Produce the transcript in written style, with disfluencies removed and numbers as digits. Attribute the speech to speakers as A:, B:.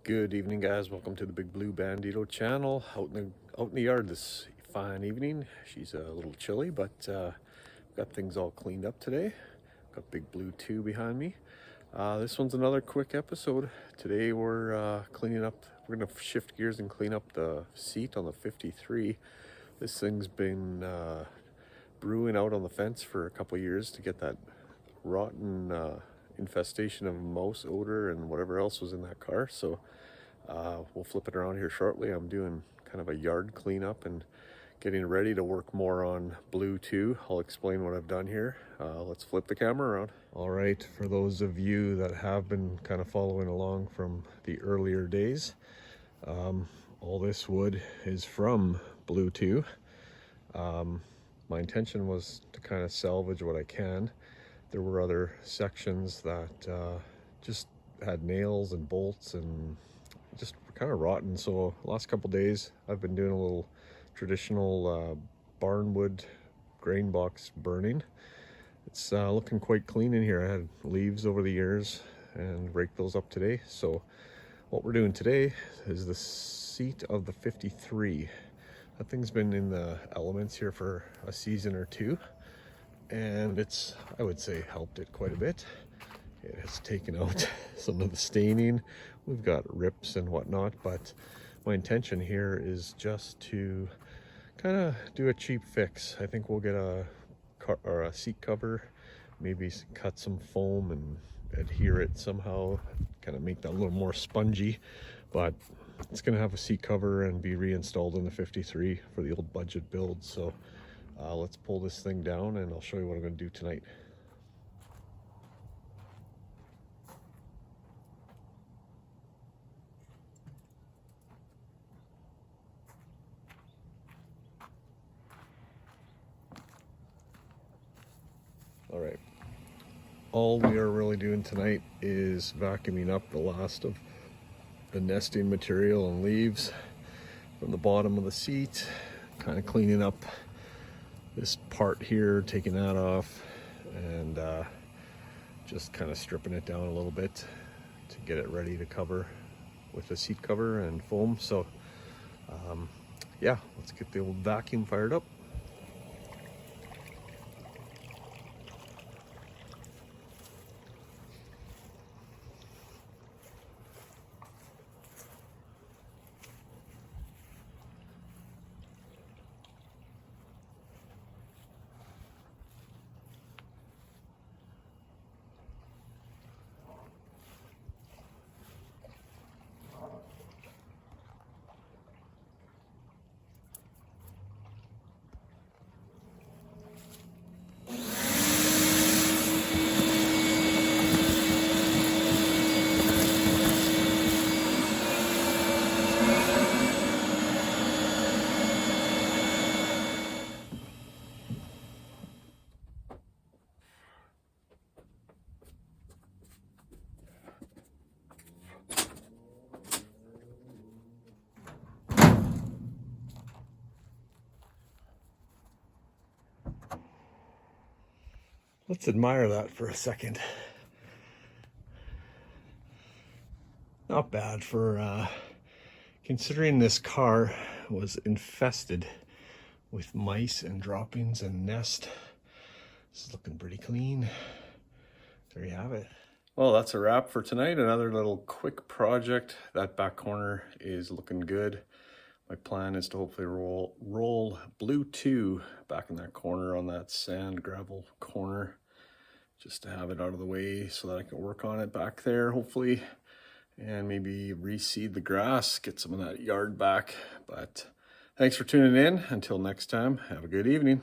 A: Good evening, guys. Welcome to the Big Blue Bandito channel. Out in the yard this fine evening. She's a little chilly, but got things all cleaned up today. Got Big Blue 2 behind me. This one's another quick episode. Today we're cleaning up. We're gonna shift gears and clean up the seat on the 53. This thing's been brewing out on the fence for a couple years to get that rotten infestation of mouse odor and whatever else was in that car. So we'll flip it around here shortly. I'm doing kind of a yard cleanup and getting ready to work more on Blue 2. I'll explain what I've done here. Let's flip the camera around. All right, for those of you that have been kind of following along from the earlier days, all this wood is from Blue 2. My intention was to kind of salvage what I can. There were other sections that just had nails and bolts and just kind of rotten. So last couple days I've been doing a little traditional barnwood grain box burning. It's looking quite clean in here. I had leaves over the years and raked those up today. So what we're doing today is the seat of the 53. That thing's been in the elements here for a season or two, and it's, I would say, helped it quite a bit. It has taken out some of the staining. We've got rips and whatnot, but my intention here is just to kind of do a cheap fix. I think we'll get a seat cover, maybe cut some foam and adhere it somehow, kind of make that a little more spongy, but it's going to have a seat cover and be reinstalled in the 53 for the old budget build. So let's pull this thing down and I'll show you what I'm going to do tonight. All right, all we are really doing tonight is vacuuming up the last of the nesting material and leaves from the bottom of the seat, kind of cleaning up this part here, taking that off, and just kind of stripping it down a little bit to get it ready to cover with the seat cover and foam. So yeah, let's get the old vacuum fired up. Let's admire that for a second. Not bad for considering this car was infested with mice and droppings and nest. This is looking pretty clean. There you have it. Well, that's a wrap for tonight. Another little quick project. That back corner is looking good. My plan is to hopefully roll Blue 2 back in that corner on that sand gravel corner, just to have it out of the way so that I can work on it back there, hopefully, and maybe reseed the grass, get some of that yard back. But thanks for tuning in. Until next time, have a good evening.